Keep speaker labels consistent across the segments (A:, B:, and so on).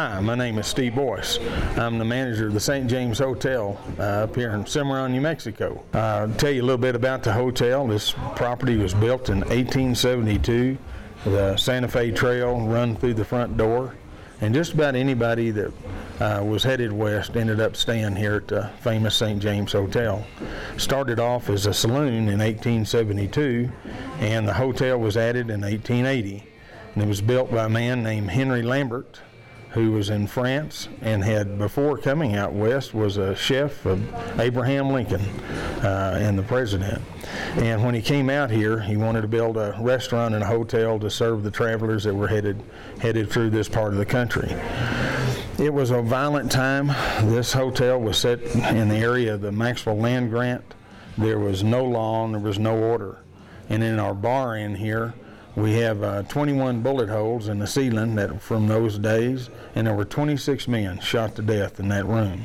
A: Hi, my name is Steve Boyce. I'm the manager of the St. James Hotel up here in Cimarron, New Mexico. I'll tell you a little bit about the hotel. This property was built in 1872. The Santa Fe Trail run through the front door, and just about anybody that was headed west ended up staying here at the famous St. James Hotel. Started off as a saloon in 1872, and the hotel was added in 1880. And it was built by a man named Henry Lambert, who was in France and had, before coming out west, was a chef of Abraham Lincoln and the president. And when he came out here, he wanted to build a restaurant and a hotel to serve the travelers that were headed through this part of the country. It was a violent time. This hotel was set in the area of the Maxwell Land Grant. There was no law and there was no order. And in our bar in here, we have 21 bullet holes in the ceiling that from those days, and there were 26 men shot to death in that room,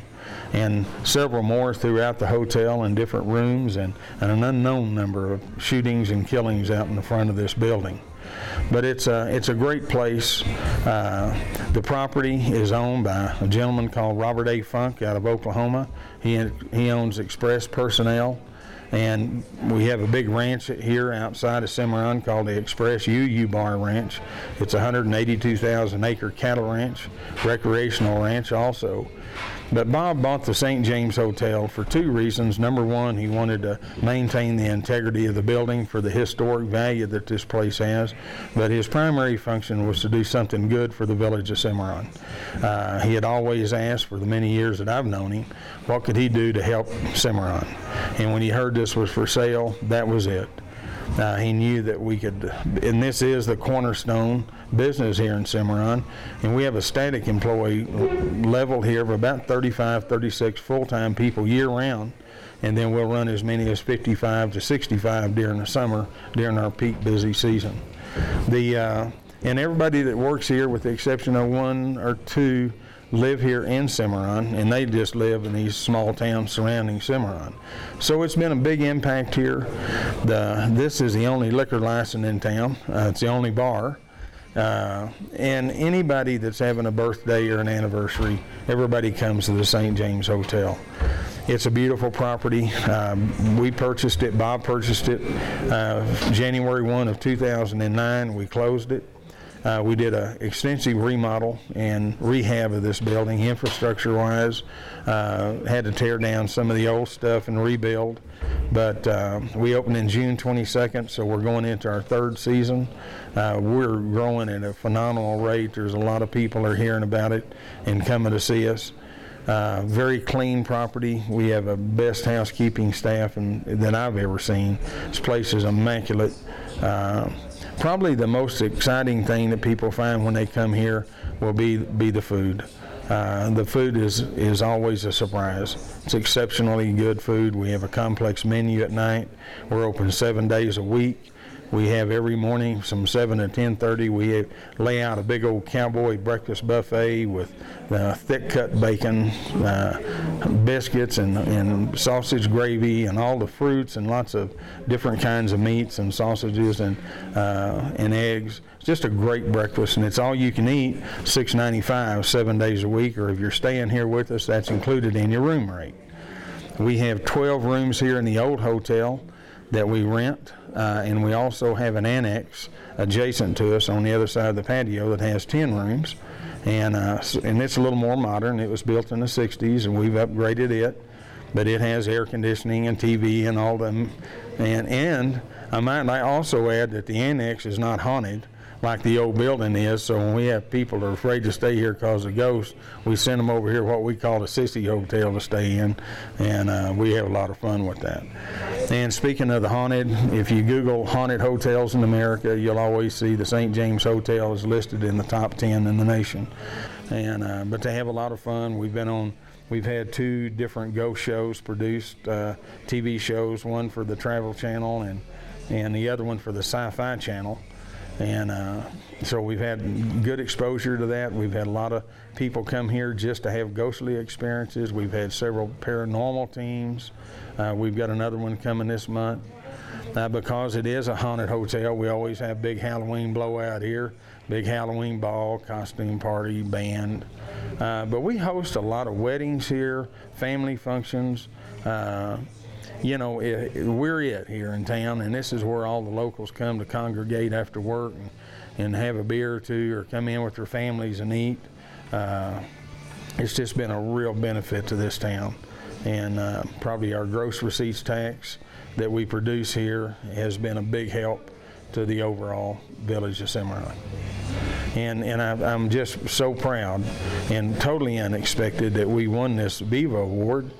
A: and several more throughout the hotel in different rooms, and an unknown number of shootings and killings out in the front of this building. But it's a great place. The property is owned by a gentleman called Robert A. Funk out of Oklahoma. He owns Express Personnel. And we have a big ranch here outside of Cimarron called the Express UU Bar Ranch. It's a 182,000 acre cattle ranch, recreational ranch also. But Bob bought the St. James Hotel for two reasons. Number one, he wanted to maintain the integrity of the building for the historic value that this place has. But his primary function was to do something good for the village of Cimarron. He had always asked for the many years that I've known him, what could he do to help Cimarron? And when he heard this was for sale, that was it. He knew that we could, and this is the cornerstone business here in Cimarron, and we have a static employee level here of about 35, 36 full-time people year-round, and then we'll run as many as 55 to 65 during the summer, during our peak busy season. And everybody that works here, with the exception of one or two, live here in Cimarron, and they just live in these small towns surrounding Cimarron. So it's been a big impact here. This is the only liquor license in town. It's the only bar. And anybody that's having a birthday or an anniversary, everybody comes to the St. James Hotel. It's a beautiful property. We purchased it, Bob purchased it January 1 of 2009. We closed it. We did an extensive remodel and rehab of this building, infrastructure-wise. Had to tear down some of the old stuff and rebuild. But we opened in June 22nd, so we're going into our third season. We're growing at a phenomenal rate. There's a lot of people are hearing about it and coming to see us. Very clean property. We have a best housekeeping staff that I've ever seen. This place is immaculate. Probably the most exciting thing that people find when they come here will be the food. The food is always a surprise. It's exceptionally good food. We have a complex menu at night. We're open 7 days a week. We have every morning from 7 to 10:30. We lay out a big old cowboy breakfast buffet with thick cut bacon, biscuits and sausage gravy and all the fruits and lots of different kinds of meats and sausages and eggs. It's just a great breakfast, and it's all you can eat, $6.95, 7 days a week, or if you're staying here with us, that's included in your room rate. We have 12 rooms here in the old hotel that we rent, and we also have an annex adjacent to us on the other side of the patio that has 10 rooms, and it's a little more modern. It was built in the 60s, and we've upgraded it, but it has air conditioning and TV and all them, and I might also add that the annex is not haunted like the old building is, so when we have people that are afraid to stay here because of ghosts, we send them over here, what we call the Sissy Hotel, to stay in, and we have a lot of fun with that. And speaking of the haunted, if you Google haunted hotels in America, you'll always see the St. James Hotel is listed in the top 10 in the nation. And but they have a lot of fun. We've had 2 different ghost shows produced, TV shows, one for the Travel Channel and the other one for the Sci-Fi Channel. And so we've had good exposure to that. We've had a lot of people come here just to have ghostly experiences. We've had several paranormal teams. We've got another one coming this month. because it is a haunted hotel. We always have big Halloween blowout here, big Halloween ball, costume party, band. But we host a lot of weddings here, family functions. You know, we're it here in town, and this is where all the locals come to congregate after work and have a beer or two, or come in with their families and eat. It's just been a real benefit to this town, and probably our gross receipts tax that we produce here has been a big help to the overall village of Cimarron. And I'm just so proud and totally unexpected that we won this VIVA Award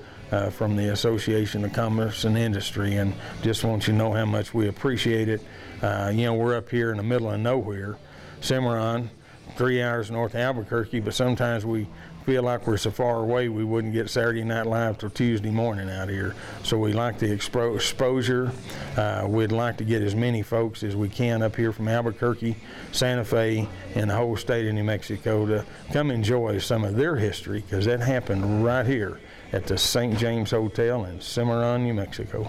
A: from the Association of Commerce and Industry, and just want you to know how much we appreciate it. You know, we're up here in the middle of nowhere, Cimarron, 3 hours north of Albuquerque, but sometimes we feel like we're so far away we wouldn't get Saturday Night Live till Tuesday morning out here. So we like the exposure. We'd like to get as many folks as we can up here from Albuquerque, Santa Fe, and the whole state of New Mexico to come enjoy some of their history, because that happened right here at the St. James Hotel in Cimarron, New Mexico.